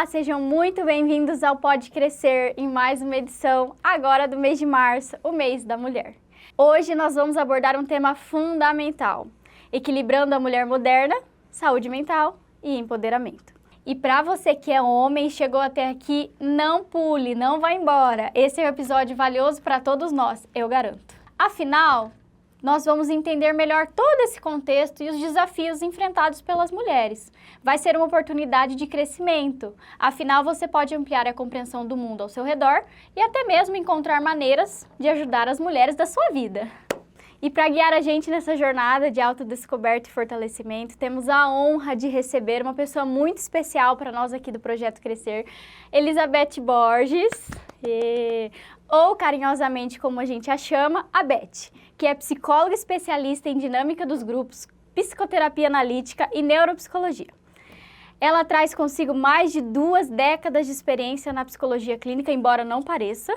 sejam muito bem-vindos ao Pode Crescer em mais uma edição, agora do mês de março, o mês da mulher. Hoje nós vamos abordar um tema fundamental, equilibrando a mulher moderna, saúde mental e empoderamento. E para você que é homem e chegou até aqui, não pule, não vá embora. Esse é um episódio valioso para todos nós, eu garanto. Afinal, nós vamos entender melhor todo esse contexto e os desafios enfrentados pelas mulheres. Vai ser uma oportunidade de crescimento. Afinal, você pode ampliar a compreensão do mundo ao seu redor e até mesmo encontrar maneiras de ajudar as mulheres da sua vida. E para guiar a gente nessa jornada de autodescoberta e fortalecimento, temos a honra de receber uma pessoa muito especial para nós aqui do Projeto Crescer, Elizabeth Borges, ou carinhosamente como a gente a chama, a Beth, que é psicóloga especialista em dinâmica dos grupos, psicoterapia analítica e neuropsicologia. Ela traz consigo mais de 2 décadas de experiência na psicologia clínica, embora não pareça,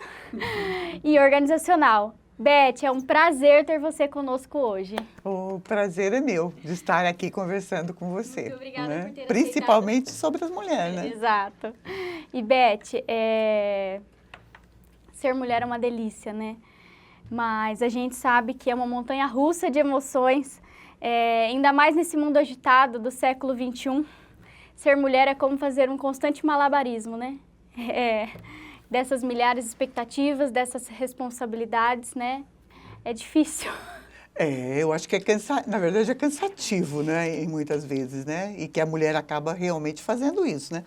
e organizacional. Beth, é um prazer ter você conosco hoje. O prazer é meu de estar aqui conversando com você. Muito obrigada por ter aceitado. Principalmente sobre as mulheres, né? Exato. E Beth, ser mulher é uma delícia, né? Mas a gente sabe que é uma montanha-russa de emoções, ainda mais nesse mundo agitado do século XXI. Ser mulher é como fazer um constante malabarismo, né? Dessas milhares de expectativas, dessas responsabilidades, né? É difícil. Eu acho que na verdade é cansativo, né? E muitas vezes, né? E que a mulher acaba realmente fazendo isso, né?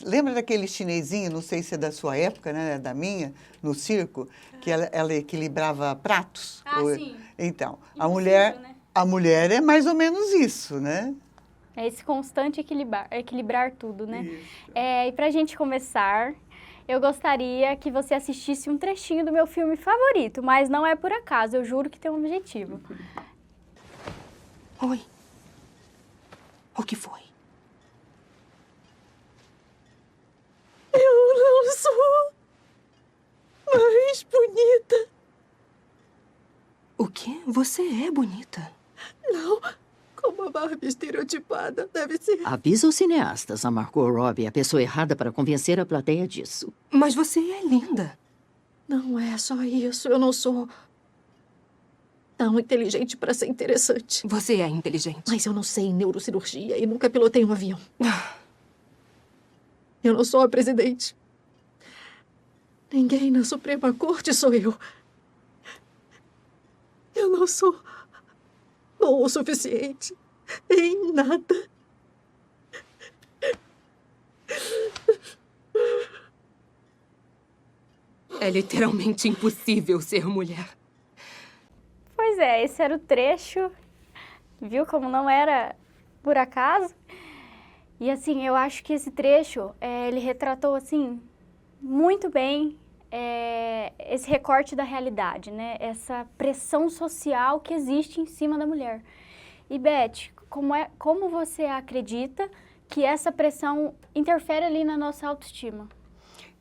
Lembra daquele chinesinho, não sei se é da sua época, né? Da minha, no circo, que ela equilibrava pratos? Sim. Então, Impossível, né? a mulher é mais ou menos isso, né? É esse constante equilibrar tudo, né? E pra gente começar, eu gostaria que você assistisse um trechinho do meu filme favorito, mas não é por acaso, eu juro que tem um objetivo. Oi. O que foi? Eu não sou mais bonita. O quê? Você é bonita. Não, como a Barbie estereotipada deve ser. Avisa os cineastas, a Margot Robbie é a pessoa errada para convencer a plateia disso. Mas você é linda. Não é só isso, eu não sou tão inteligente para ser interessante. Você é inteligente. Mas eu não sei neurocirurgia e nunca pilotei um avião. Eu não sou a presidente. Ninguém na Suprema Corte sou eu. Eu não sou bom o suficiente em nada. É literalmente impossível ser mulher. Pois é, esse era o trecho, viu como não era por acaso? E assim, eu acho que esse trecho, ele retratou assim, muito bem esse recorte da realidade, né? Essa pressão social que existe em cima da mulher. E Beth, como você acredita que essa pressão interfere ali na nossa autoestima?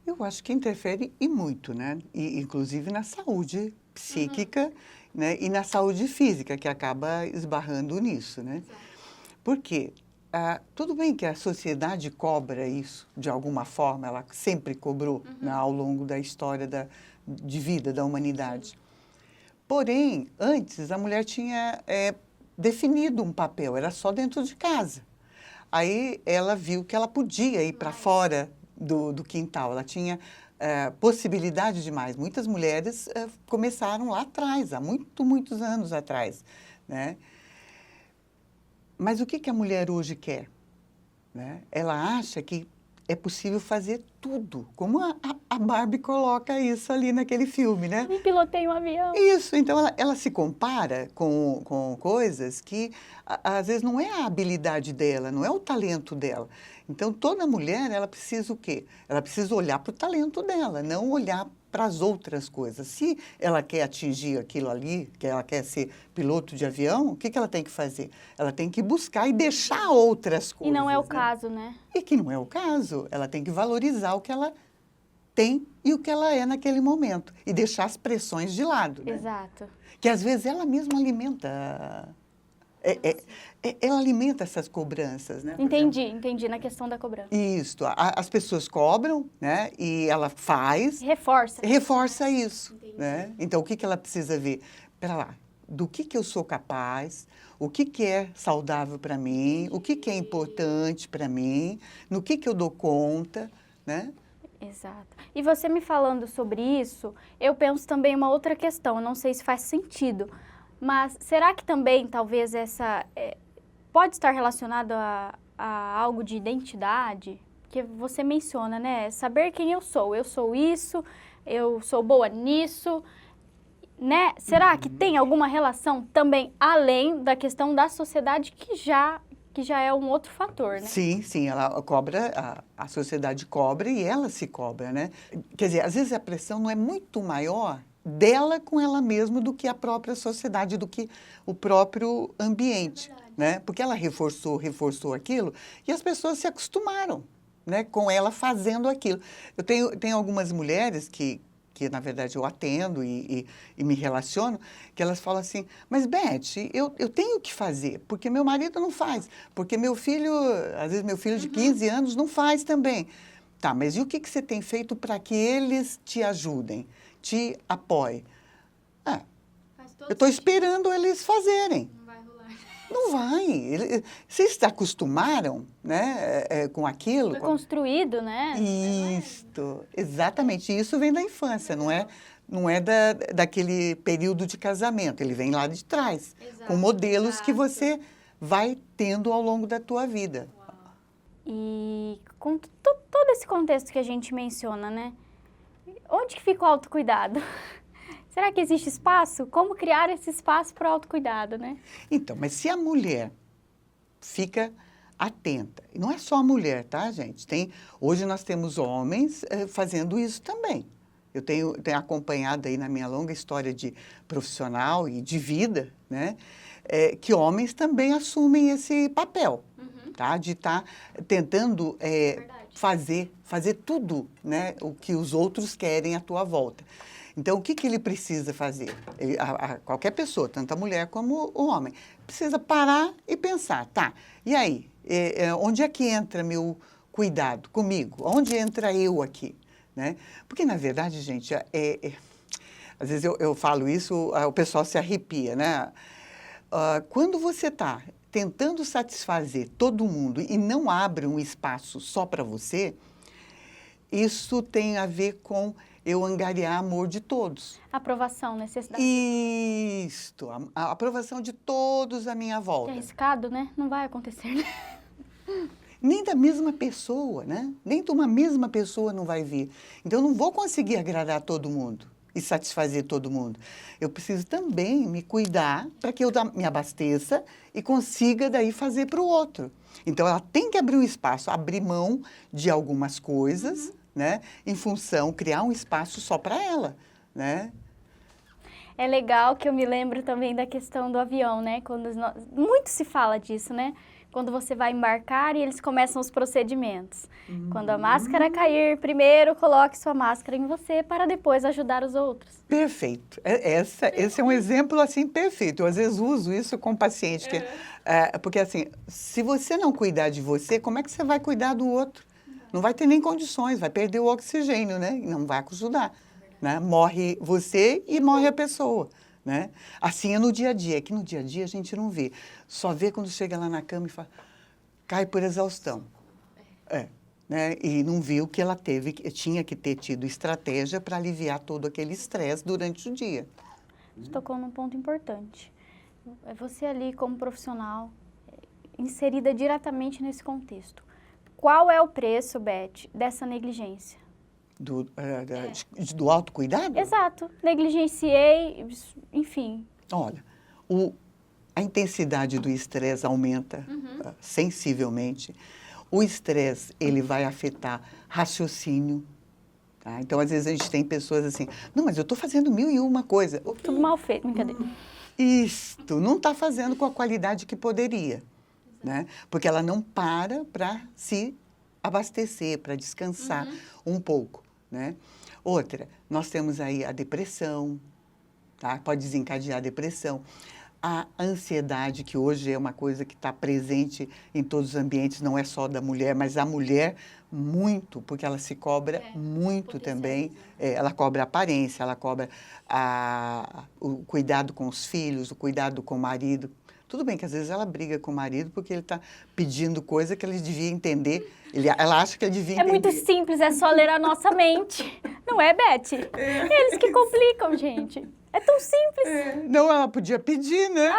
Eu acho que interfere e muito, né? E, inclusive na saúde psíquica, né? E na saúde física, que acaba esbarrando nisso, né? Por quê? Tudo bem que a sociedade cobra isso, de alguma forma, ela sempre cobrou, né, ao longo da história de vida da humanidade. Porém, antes, a mulher tinha definido um papel, era só dentro de casa. Aí ela viu que ela podia ir para fora do quintal, ela tinha possibilidade demais. Muitas mulheres começaram lá atrás, há muitos anos atrás, né? Mas o que a mulher hoje quer? Né? Ela acha que é possível fazer tudo, como a Barbie coloca isso ali naquele filme, né? Eu pilotei um avião. Isso, então ela se compara com coisas que às vezes não é a habilidade dela, não é o talento dela. Então toda mulher, ela precisa o quê? Ela precisa olhar para o talento dela, não olhar para as outras coisas. Se ela quer atingir aquilo ali, que ela quer ser piloto de avião, o que ela tem que fazer? Ela tem que buscar e deixar outras coisas. E não é o né? caso, né? E que não é o caso. Ela tem que valorizar o que ela tem e o que ela é naquele momento. E deixar as pressões de lado. Né? Exato. Que às vezes ela mesma alimenta Ela alimenta essas cobranças, né? Entendi na questão da cobrança. Isso, as pessoas cobram, né? E ela faz, reforça isso, né? Então, o que ela precisa ver? Pera lá, do que eu sou capaz, o que é saudável para mim, o que é importante para mim, no que eu dou conta, né? Exato. E você me falando sobre isso, eu penso também uma outra questão, eu não sei se faz sentido, mas será que também talvez essa pode estar relacionado a algo de identidade? Que você menciona, né? Saber quem eu sou isso, eu sou boa nisso, né? Será que tem alguma relação também além da questão da sociedade que já é um outro fator, né? Sim, ela cobra, a sociedade cobra e ela se cobra, né? Quer dizer, às vezes a pressão não é muito maior dela com ela mesma do que a própria sociedade, do que o próprio ambiente, né? Porque ela reforçou aquilo e as pessoas se acostumaram, né, com ela fazendo aquilo. Eu tenho algumas mulheres que na verdade eu atendo e me relaciono, que elas falam assim, mas Beth, eu tenho que fazer, porque meu marido não faz, porque meu filho, às vezes meu filho de 15 anos não faz também. Tá, mas e o que você tem feito para que eles te ajudem, te apoiem? Eu estou esperando eles fazerem. Não vai rolar. Não vai. Vocês se acostumaram, né, com aquilo. Foi construído, né? Isto, exatamente. Isso vem da infância, não é daquele período de casamento. Ele vem lá de trás, com modelos que você vai tendo ao longo da tua vida. E com todo esse contexto que a gente menciona, né? Onde que fica o autocuidado? Será que existe espaço? Como criar esse espaço para o autocuidado, né? Então, mas se a mulher fica atenta, e não é só a mulher, tá, gente? Hoje nós temos homens fazendo isso também. Eu tenho acompanhado aí na minha longa história de profissional e de vida, né? Que homens também assumem esse papel, tá? De estar tentando fazer tudo, né? O que os outros querem à tua volta. Então, o que ele precisa fazer? Qualquer pessoa, tanto a mulher como o homem, precisa parar e pensar, tá, e aí? Onde é que entra meu cuidado comigo? Onde entra eu aqui? Né? Porque, na verdade, gente, às vezes eu falo isso, o pessoal se arrepia, né? Quando você está tentando satisfazer todo mundo e não abre um espaço só para você, isso tem a ver com eu angariar amor de todos. Aprovação, necessidade. Isto, a aprovação de todos à minha volta. É arriscado, né? Não vai acontecer, né? Nem da mesma pessoa, né? Nem de uma mesma pessoa não vai vir. Então, eu não vou conseguir agradar todo mundo e satisfazer todo mundo. Eu preciso também me cuidar para que eu me abasteça e consiga daí fazer para o outro. Então, ela tem que abrir um espaço, abrir mão de algumas coisas, né? Em função, criar um espaço só para ela, né? É legal que eu me lembro também da questão do avião, né? Muito se fala disso, né? Quando você vai embarcar e eles começam os procedimentos. Quando a máscara cair, primeiro coloque sua máscara em você para depois ajudar os outros. Perfeito. Esse é um exemplo, assim, perfeito. Eu, às vezes, uso isso com paciente. Porque, assim, se você não cuidar de você, como é que você vai cuidar do outro? Não vai ter nem condições, vai perder o oxigênio, né? E não vai ajudar, né? Morre você e morre a pessoa, né? Assim é no dia a dia, que no dia a dia a gente não vê. Só vê quando chega lá na cama e fala, cai por exaustão. Né? E não viu que ela tinha que ter tido estratégia para aliviar todo aquele estresse durante o dia. Você tocou num ponto importante. Você ali como profissional, inserida diretamente nesse contexto. Qual é o preço, Beth, dessa negligência? Do autocuidado? Exato. Negligenciei, enfim. Olha, a intensidade do estresse aumenta sensivelmente. O estresse, ele vai afetar raciocínio. Tá? Então, às vezes, a gente tem pessoas assim, não, mas eu estou fazendo 1001 coisa. Tudo mal feito, brincadeira. Isto, não está fazendo com a qualidade que poderia. Né? Porque ela não para se abastecer, para descansar um pouco. Né? Outra, nós temos aí a depressão, tá? Pode desencadear a depressão. a ansiedade, que hoje é uma coisa que está presente em todos os ambientes, não é só da mulher, mas a mulher muito, porque ela se cobra muito também. Ela cobra a aparência, ela cobra o cuidado com os filhos, o cuidado com o marido. Tudo bem que às vezes ela briga com o marido porque ele está pedindo coisa que ele devia entender. Ela acha que ele devia entender. É muito simples, é só ler a nossa mente. Não é, Beth? Eles que complicam, gente. É tão simples. Não, ela podia pedir, né?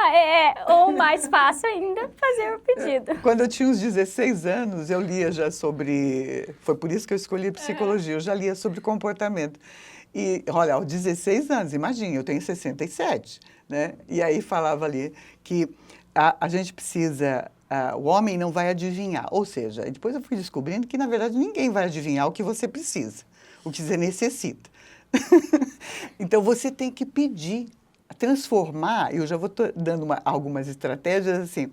Ou mais fácil ainda, fazer o pedido. Quando eu tinha uns 16 anos, eu lia já sobre... Foi por isso que eu escolhi psicologia. Eu já lia sobre comportamento. E, olha, aos 16 anos, imagina, eu tenho 67, né? E aí falava ali que a gente precisa... o homem não vai adivinhar. Ou seja, depois eu fui descobrindo que, na verdade, ninguém vai adivinhar o que você precisa, o que você necessita. Então, você tem que pedir, transformar, eu já vou dando algumas estratégias assim,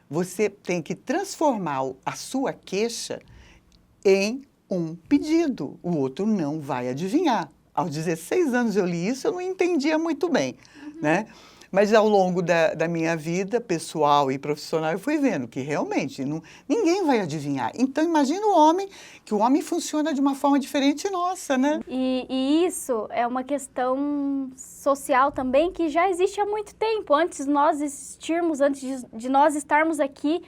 você tem que transformar a sua queixa em um pedido, o outro não vai adivinhar. Aos 16 anos eu li isso, eu não entendia muito bem, né? Mas ao longo da minha vida pessoal e profissional, eu fui vendo que realmente ninguém vai adivinhar. Então, imagina que o homem funciona de uma forma diferente nossa, né? E isso é uma questão social também que já existe há muito tempo. Antes de nós existirmos, antes de nós estarmos aqui,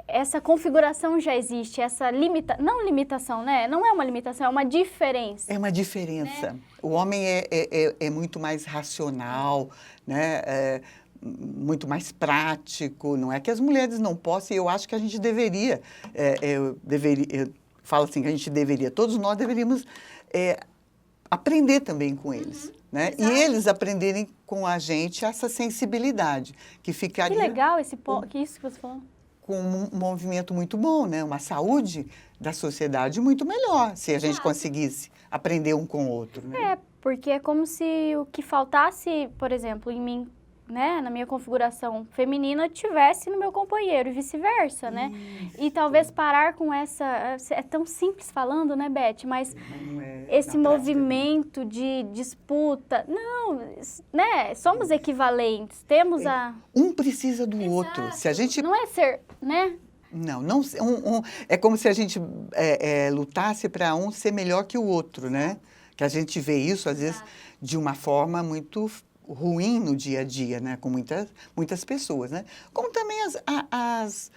essa configuração já existe, essa não limitação, né? Não é uma limitação, é uma diferença. É uma diferença. Né? O homem é muito mais racional, né? Muito mais prático. Não é que as mulheres não possam, eu acho que a gente deveria, eu falo assim, que a gente deveria, todos nós deveríamos aprender também com eles. Né? E eles aprenderem com a gente essa sensibilidade, que ficaria... Que legal isso que você falou. Com um movimento muito bom, né? Uma saúde da sociedade muito melhor, se a gente conseguisse aprender um com o outro. Né? Porque é como se o que faltasse, por exemplo, em mim, né, na minha configuração feminina, tivesse no meu companheiro e vice-versa, né? E talvez parar com essa... É tão simples falando, né, Beth? Mas esse movimento de disputa... Não, né? Somos equivalentes, temos a... Um precisa do outro. Se a gente... Não é ser, né? Não é como se a gente lutasse para um ser melhor que o outro, né? Que a gente vê isso, às vezes, de uma forma muito... ruim no dia a dia, né? Com muitas pessoas, né? Como também as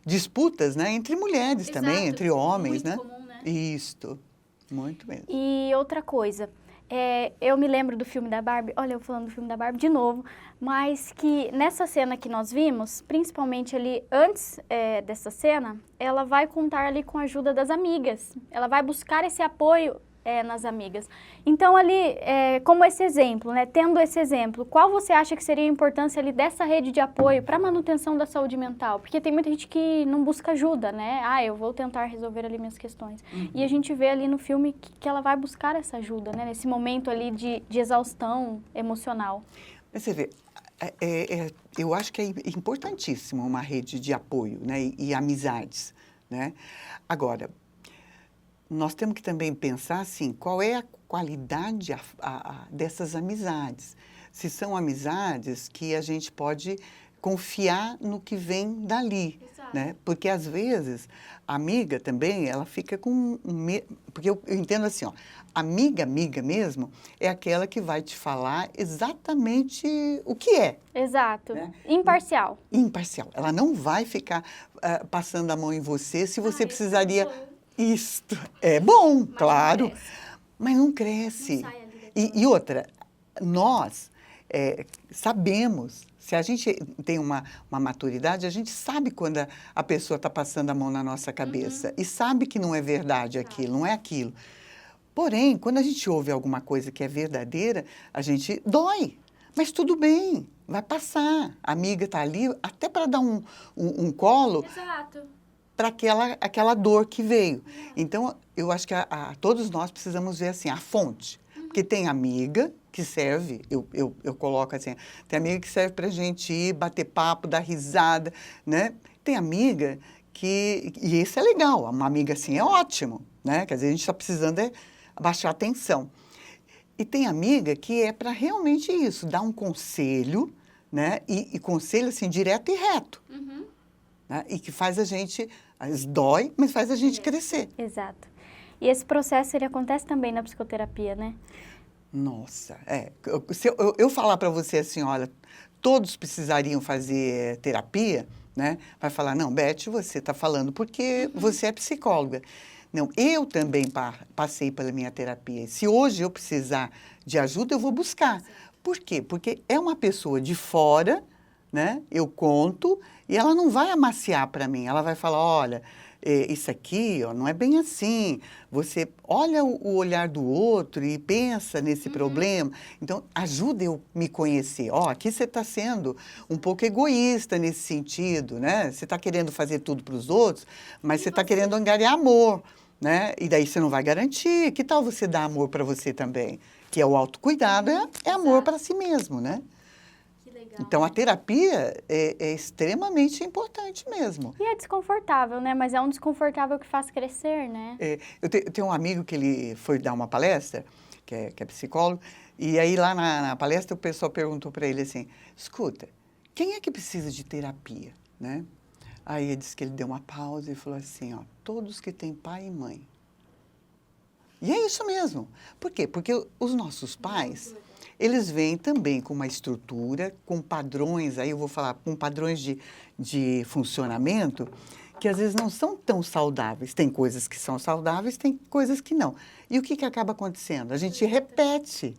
disputas, né? Entre mulheres também, entre homens, muito, né? Comum, né? Isto, muito mesmo. E outra coisa, eu me lembro do filme da Barbie, olha eu falando do filme da Barbie de novo, mas que nessa cena que nós vimos, principalmente ali antes dessa cena, ela vai contar ali com a ajuda das amigas, ela vai buscar esse apoio nas amigas. Então, ali, como esse exemplo, né? Tendo esse exemplo, qual você acha que seria a importância ali dessa rede de apoio para a manutenção da saúde mental? Porque tem muita gente que não busca ajuda, né? Eu vou tentar resolver ali minhas questões. E a gente vê ali no filme que ela vai buscar essa ajuda, né? Nesse momento ali de exaustão emocional. Mas você vê, eu acho que é importantíssimo uma rede de apoio, né? E amizades, né? Agora, nós temos que também pensar, assim, qual é a qualidade dessas amizades. Se são amizades que a gente pode confiar no que vem dali, né? Porque, às vezes, a amiga também, ela fica com medo. Porque eu entendo assim, ó, amiga mesmo, é aquela que vai te falar exatamente o que é. Exato. Né? Imparcial. Imparcial. Ela não vai ficar passando a mão em você se você precisaria... Isto é bom, mas claro, mas não cresce. E outra, nós sabemos, se a gente tem uma maturidade, a gente sabe quando a pessoa está passando a mão na nossa cabeça e sabe que não é verdade aquilo, não é aquilo. Porém, quando a gente ouve alguma coisa que é verdadeira, a gente dói. Mas tudo bem, vai passar. A amiga está ali até para dar um colo. Exato. Para aquela dor que veio. Então, eu acho que todos nós precisamos ver assim, a fonte. Porque tem amiga que serve, eu coloco assim, tem amiga que serve para a gente ir, bater papo, dar risada, né? Tem amiga e isso é legal, uma amiga assim é ótimo, né? Quer dizer, a gente está precisando baixar a tensão. E tem amiga que é para realmente isso, dar um conselho, né? E conselho assim, direto e reto. Né? E que faz a gente, às vezes dói, mas faz a gente crescer. Exato. E esse processo, ele acontece também na psicoterapia, né? Nossa, se eu falar para você assim, olha, todos precisariam fazer terapia, né? Vai falar, não, Beth, você está falando porque você é psicóloga. Não, eu também passei pela minha terapia. Se hoje eu precisar de ajuda, eu vou buscar. Por quê? Porque é uma pessoa de fora, né? Eu conto e ela não vai amaciar para mim. Ela vai falar, olha, isso aqui ó, não é bem assim. Você olha o olhar do outro e pensa nesse problema. Então, ajuda eu me conhecer. Ó, aqui você está sendo um pouco egoísta nesse sentido, né? Você está querendo fazer tudo para os outros, mas você está querendo angariar amor, né? E daí você não vai garantir. Que tal você dar amor para você também? Que é o autocuidado, é amor para si mesmo, né? Então, a terapia é extremamente importante mesmo. E é desconfortável, né? Mas é um desconfortável que faz crescer, né? Eu tenho um amigo que ele foi dar uma palestra, que é psicólogo, e aí lá na palestra o pessoal perguntou para ele assim, escuta, quem é que precisa de terapia, né? Aí ele disse que ele deu uma pausa e falou assim, ó, todos que têm pai e mãe. E é isso mesmo. Por quê? Porque os nossos pais, eles vêm também com uma estrutura, com padrões, aí eu vou falar, com padrões de funcionamento, que às vezes não são tão saudáveis. Tem coisas que são saudáveis, tem coisas que não. E o que acaba acontecendo? A gente repete,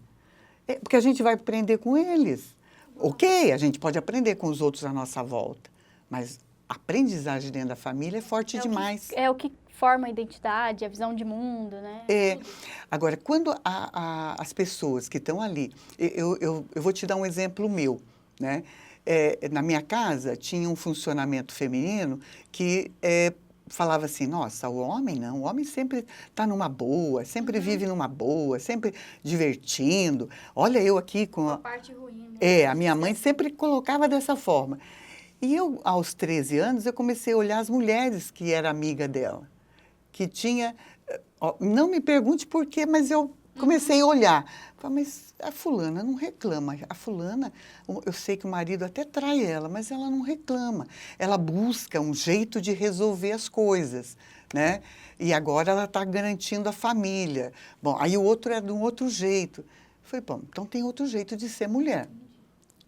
porque a gente vai aprender com eles. Ok, a gente pode aprender com os outros à nossa volta, mas a aprendizagem dentro da família é forte demais. É o que forma a identidade, a visão de mundo, né? Agora, quando as pessoas que estão ali... Eu vou te dar um exemplo meu, né? Na minha casa, tinha um funcionamento feminino que falava assim, nossa, o homem não, o homem sempre está numa boa, sempre vive numa boa, sempre divertindo. Olha eu aqui com... A parte ruim, né? A minha mãe sempre colocava dessa forma. E eu, aos 13 anos, eu comecei a olhar as mulheres que era amiga dela, que tinha... Não me pergunte por quê, mas eu comecei a olhar. Falei, mas a fulana não reclama. A fulana, eu sei que o marido até trai ela, mas ela não reclama. Ela busca um jeito de resolver as coisas, né? E agora ela está garantindo a família. Bom, aí o outro é de um outro jeito. Falei, bom, então tem outro jeito de ser mulher.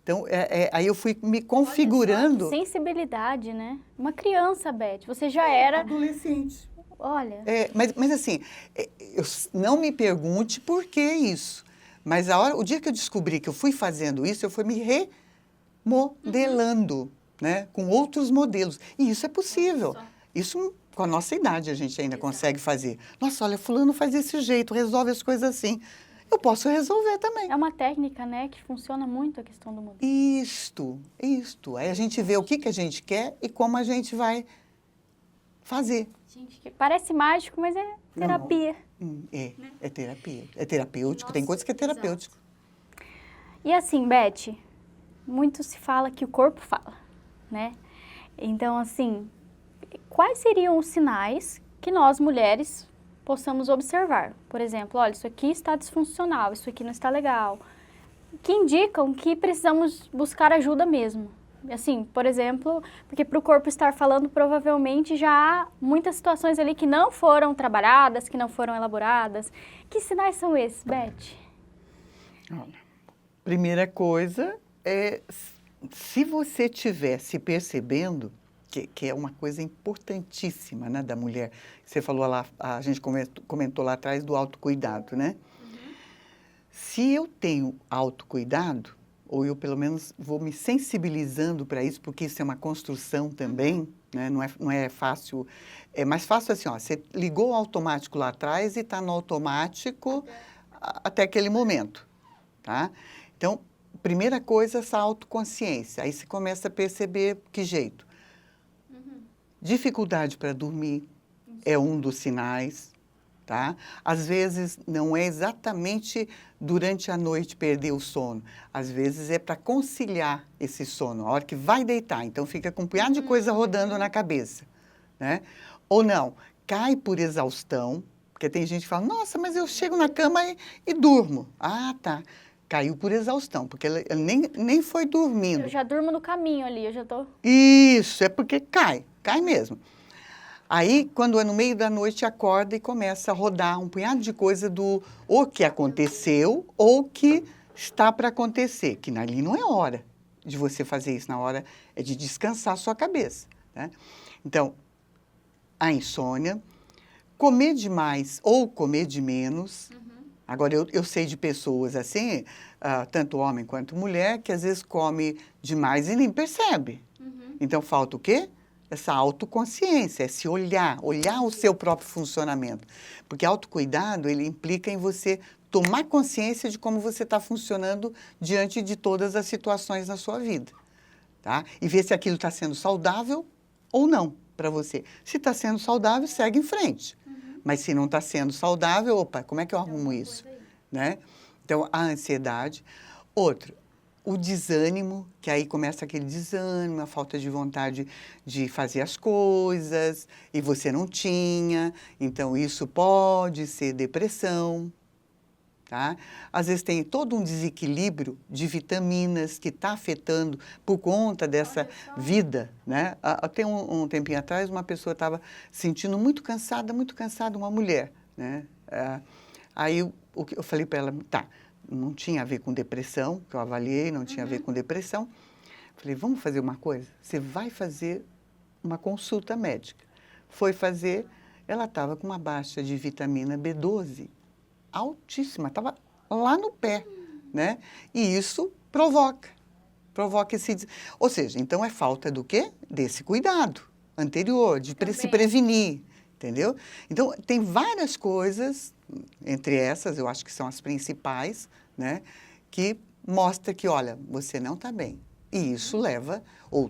Então, aí eu fui me configurando... Olha só, que sensibilidade, né? Uma criança, Beth, você já era... Adolescente. Olha... Mas assim, não me pergunte por que isso. Mas o dia que eu descobri que eu fui fazendo isso, eu fui me remodelando, né? Com outros modelos. E isso é possível. Isso, com a nossa idade, a gente ainda consegue fazer. Nossa, olha, fulano faz desse jeito, resolve as coisas assim. Eu posso resolver também. É uma técnica, né, que funciona muito a questão do modelo. Isto. Aí a gente vê o que a gente quer e como a gente vai fazer. Gente, parece mágico, mas é terapia. É terapia. É terapêutico, tem coisas que é terapêutico. E assim, Beth, muito se fala que o corpo fala, né? Então, assim, quais seriam os sinais que nós, mulheres, possamos observar? Por exemplo, olha, isso aqui está disfuncional, isso aqui não está legal. Que indicam que precisamos buscar ajuda mesmo. Assim, por exemplo, porque para o corpo estar falando, provavelmente já há muitas situações ali que não foram trabalhadas, que não foram elaboradas. Que sinais são esses, Beth? Olha, primeira coisa é, se você estiver se percebendo, que é uma coisa importantíssima, né, da mulher. Você falou lá, a gente comentou lá atrás do autocuidado, né? Se eu tenho autocuidado, ou eu pelo menos vou me sensibilizando para isso, porque isso é uma construção também, né? Não é fácil. É mais fácil assim, ó, você ligou o automático lá atrás e está no automático até aquele momento, tá? Então, primeira coisa, essa autoconsciência. Aí você começa a perceber que jeito. Dificuldade para dormir é um dos sinais, tá? Às vezes não é exatamente durante a noite perder o sono. Às vezes é para conciliar esse sono, a hora que vai deitar. Então fica com um punhado de coisa rodando na cabeça, né? Ou não, cai por exaustão, Porque tem gente que fala, nossa, mas eu chego na cama e durmo. Ah, tá. Caiu por exaustão, porque ele nem foi dormindo. Eu já durmo no caminho ali, eu já tô... Isso, é porque cai mesmo. Aí, quando é no meio da noite, acorda e começa a rodar um punhado de coisa do ou que aconteceu ou que está para acontecer, que ali não é hora de você fazer isso, na hora é de descansar a sua cabeça, né? Então, a insônia, comer demais ou comer de menos. Agora, eu sei de pessoas assim, tanto homem quanto mulher, que às vezes come demais e nem percebe. Então, falta o quê? Essa autoconsciência, esse olhar o seu próprio funcionamento. Porque autocuidado, ele implica em você tomar consciência de como você está funcionando diante de todas as situações na sua vida, tá? E ver se aquilo está sendo saudável ou não para você. Se está sendo saudável, segue em frente. Mas se não está sendo saudável, opa, como é que eu arrumo isso? Né? Então, a ansiedade. Outro, o desânimo, que aí começa aquele desânimo, a falta de vontade de fazer as coisas, e você não tinha, então isso pode ser depressão, tá? Às vezes tem todo um desequilíbrio de vitaminas que está afetando por conta dessa vida, né? Até um tempinho atrás, uma pessoa estava sentindo muito cansada, uma mulher, né? Aí eu falei para ela, tá, não tinha a ver com depressão, que eu avaliei, não tinha a ver com depressão. Falei, vamos fazer uma coisa? Você vai fazer uma consulta médica. Foi fazer, ela estava com uma baixa de vitamina B12 altíssima, estava lá no pé, né? E isso provoca esse... Ou seja, então é falta do quê? Desse cuidado anterior, de se prevenir, entendeu? Então, tem várias coisas, entre essas, eu acho que são as principais, né? Que mostra que, olha, você não está bem. E isso leva, ou,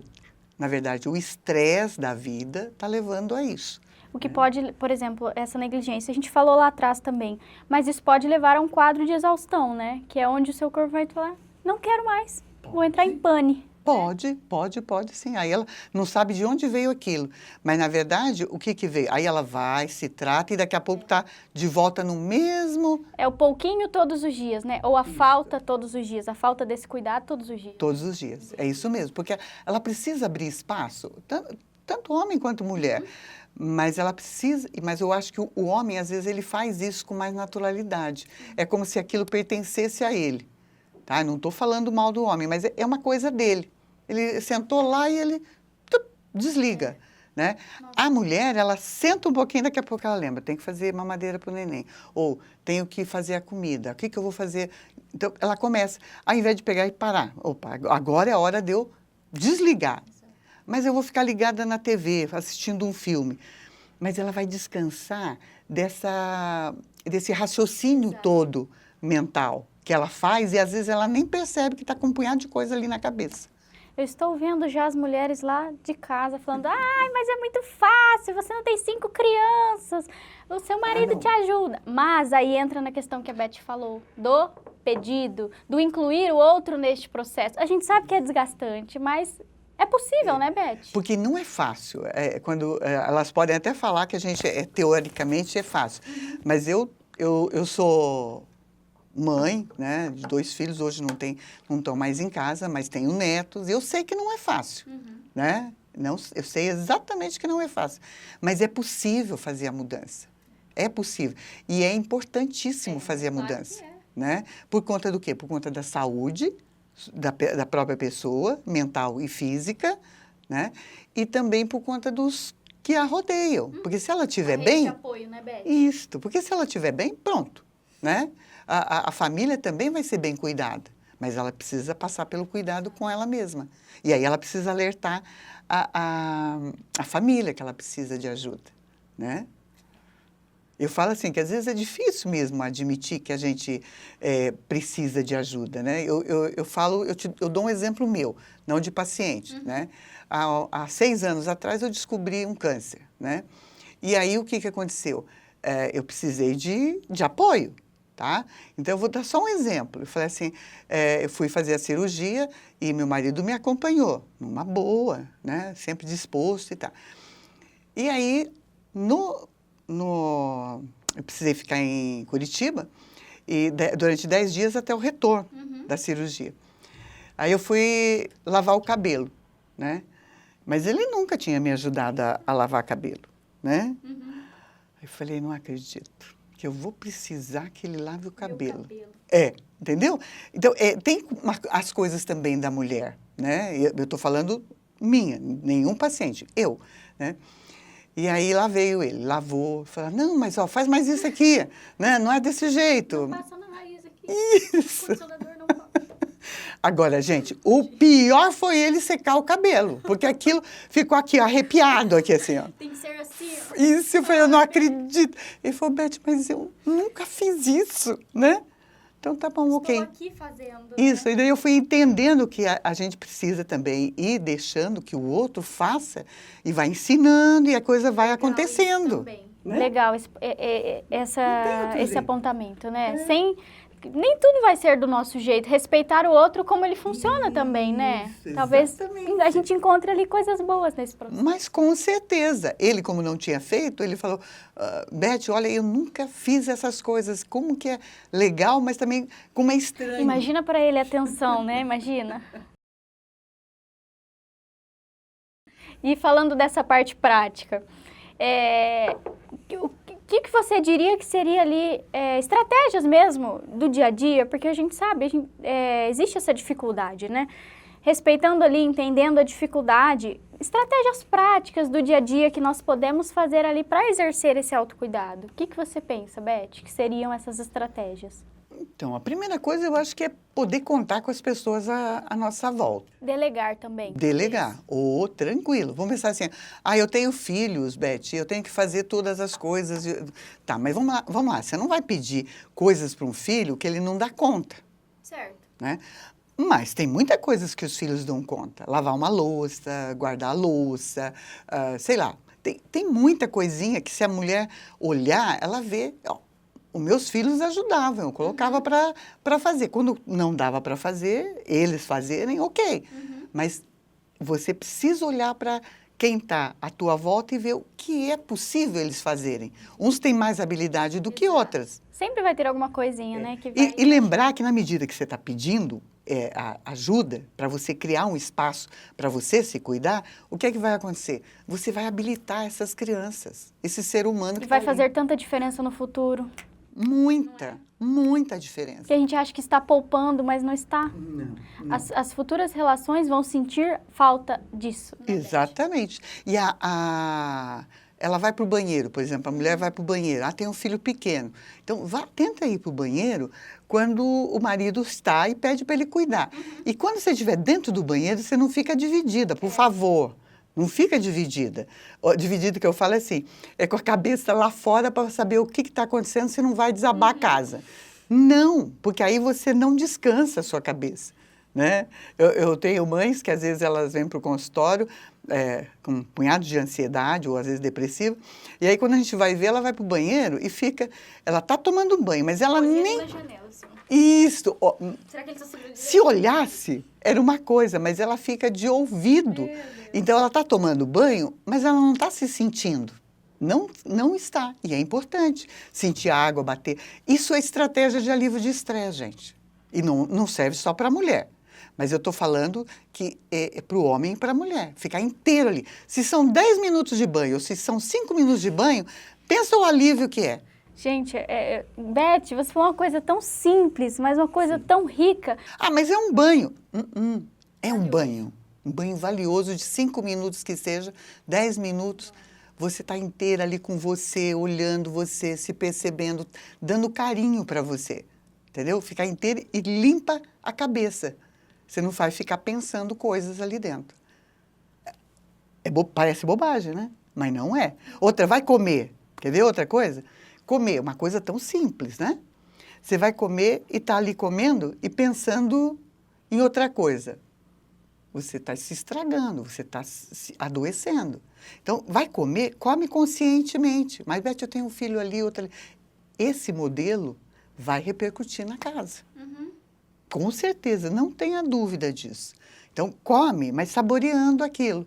na verdade, o estresse da vida está levando a isso. O que pode, por exemplo, essa negligência, a gente falou lá atrás também, mas isso pode levar a um quadro de exaustão, né? Que é onde o seu corpo vai falar, não quero mais, vou entrar em pane. Pode sim. Aí ela não sabe de onde veio aquilo. Mas, na verdade, o que veio? Aí ela vai, se trata e daqui a pouco está de volta no mesmo... É o pouquinho todos os dias, né? Ou a falta todos os dias, a falta desse cuidado todos os dias. Todos os dias, é isso mesmo. Porque ela precisa abrir espaço, tanto homem quanto mulher. Mas ela precisa, mas eu acho que o homem, às vezes, ele faz isso com mais naturalidade. É como se aquilo pertencesse a ele. Tá? Não estou falando mal do homem, mas é uma coisa dele. Ele sentou lá e ele desliga. Né? A mulher, ela senta um pouquinho, daqui a pouco ela lembra, tem que fazer mamadeira para o neném. Ou tenho que fazer a comida, o que eu vou fazer? Então, ela começa, ao invés de pegar e parar. Opa, agora é a hora de eu desligar. Mas eu vou ficar ligada na TV, assistindo um filme. Mas ela vai descansar desse raciocínio todo mental que ela faz e, às vezes, ela nem percebe que está com um punhado de coisa ali na cabeça. Eu estou vendo já as mulheres lá de casa falando, ai, mas é muito fácil, você não tem 5 crianças, o seu marido te ajuda. Mas aí entra na questão que a Beth falou, do pedido, do incluir o outro neste processo. A gente sabe que é desgastante, mas... É possível, né, Beth? Porque não é fácil. Elas podem até falar que a gente, teoricamente, é fácil. Mas eu sou mãe, né, de 2 filhos, hoje não estão mais em casa, mas tenho netos. E eu sei que não é fácil, né? Não, eu sei exatamente que não é fácil. Mas é possível fazer a mudança. É possível. E é importantíssimo fazer a mudança. Né? Por conta do quê? Por conta da saúde, da própria pessoa, mental e física, né? E também por conta dos que a rodeiam. Porque se ela estiver bem... de apoio, né, Beth? Isso, porque se ela estiver bem, pronto, né? A família também vai ser bem cuidada, mas ela precisa passar pelo cuidado com ela mesma. E aí ela precisa alertar a família que ela precisa de ajuda, né? Eu falo assim, que às vezes é difícil mesmo admitir que a gente precisa de ajuda, né? Eu dou um exemplo meu, não de paciente, né? Há 6 anos atrás eu descobri um câncer, né? E aí o que aconteceu? Eu precisei de apoio, tá? Então eu vou dar só um exemplo. Eu falei assim, eu fui fazer a cirurgia e meu marido me acompanhou, numa boa, né? Sempre disposto e tal. E aí, eu precisei ficar em Curitiba e durante 10 dias até o retorno da cirurgia. Aí eu fui lavar o cabelo, né? Mas ele nunca tinha me ajudado a lavar cabelo, né? Aí eu falei, não acredito que eu vou precisar que ele lave o cabelo. Entendeu? Então, tem as coisas também da mulher, né? Eu estou falando minha, nenhum paciente, eu, né? E aí lá veio ele, lavou, falou, não, mas ó, faz mais isso aqui, né? Não é desse jeito. Não passa na raiz aqui. Isso. O condicionador não passa. Agora, gente, o pior foi ele secar o cabelo, porque aquilo ficou aqui, ó, arrepiado aqui, assim, ó. Tem que ser assim, ó. Isso, eu falei, eu não acredito. Ele falou, Beth, mas eu nunca fiz isso, né? Então, tá bom, ok. Estou aqui fazendo. Isso, e daí eu fui entendendo que a gente precisa também ir deixando que o outro faça e vai ensinando e a coisa vai acontecendo. Né? Legal esse apontamento, né? Nem tudo vai ser do nosso jeito. Respeitar o outro como ele funciona também, né? Talvez a gente encontre ali coisas boas nesse processo. Mas com certeza. Ele, como não tinha feito, ele falou, Beth, olha, eu nunca fiz essas coisas. Como que é legal, mas também como é estranho. Imagina para ele a tensão, né? Imagina. E falando dessa parte prática, o que você diria que seria ali estratégias mesmo do dia a dia? Porque a gente sabe, existe essa dificuldade, né? Respeitando ali, entendendo a dificuldade, estratégias práticas do dia a dia que nós podemos fazer ali para exercer esse autocuidado. O que você pensa, Beth, que seriam essas estratégias? Então, a primeira coisa eu acho que é poder contar com as pessoas à nossa volta. Delegar também. Delegar. Ou tranquilo. Vamos pensar assim, eu tenho filhos, Beth, eu tenho que fazer todas as coisas. Tá, mas vamos lá. Você não vai pedir coisas para um filho que ele não dá conta. Certo. Né? Mas tem muita coisas que os filhos dão conta. Lavar uma louça, guardar a louça, sei lá. Tem muita coisinha que se a mulher olhar, ela vê... Os meus filhos ajudavam, eu colocava para fazer. Quando não dava para fazer, eles fazerem, ok. Mas você precisa olhar para quem está à tua volta e ver o que é possível eles fazerem. Uns têm mais habilidade do que outras. Sempre vai ter alguma coisinha, né? Que vai... E lembrar que na medida que você está pedindo ajuda para você criar um espaço para você se cuidar, o que é que vai acontecer? Você vai habilitar essas crianças, esse ser humano que vai tá fazer ali. tanta diferença no futuro. Muita diferença. Que a gente acha que está poupando, mas não está. Não. As futuras relações vão sentir falta disso. Exatamente. E ela vai para o banheiro, por exemplo, a mulher vai para o banheiro, tem um filho pequeno. Então, tenta ir para o banheiro quando o marido está e pede para ele cuidar. E quando você estiver dentro do banheiro, você não fica dividida, por favor. Não fica dividida. Dividida que eu falo assim, é com a cabeça lá fora para saber o que está acontecendo, se não vai desabar a casa. Não, porque aí você não descansa a sua cabeça. Né? Eu tenho mães que às vezes elas vêm para o consultório com um punhado de ansiedade ou às vezes depressiva, e aí quando a gente vai ver, ela vai para o banheiro e fica... Ela está tomando banho, mas ela nem... Na janela, assim. Isso! Será que ele está sobrevivendo? Se olhasse, era uma coisa, mas ela fica de ouvido. Então, ela está tomando banho, mas ela não está se sentindo. Não está. E é importante sentir a água bater. Isso é estratégia de alívio de estresse, gente. E não serve só para a mulher. Mas eu estou falando que é para o homem e para a mulher. Ficar inteiro ali. Se são 10 minutos de banho ou se são 5 minutos de banho, pensa o alívio que é. Gente, Beth, você falou uma coisa tão simples, mas uma coisa tão rica. Mas é um banho. É um banho. Um banho valioso de 5 minutos que seja, 10 minutos. Você está inteira ali com você, olhando você, se percebendo, dando carinho para você. Entendeu? Ficar inteira e limpa a cabeça. Você não vai ficar pensando coisas ali dentro. Parece bobagem, né? Mas não é. Outra, vai comer. Quer ver outra coisa? Comer, uma coisa tão simples, né? Você vai comer e está ali comendo e pensando em outra coisa. Você está se estragando, você está se adoecendo. Então, vai comer, come conscientemente. Mas, Beth, eu tenho um filho ali, outro ali. Esse modelo vai repercutir na casa. Com certeza, não tenha dúvida disso. Então, come, mas saboreando aquilo.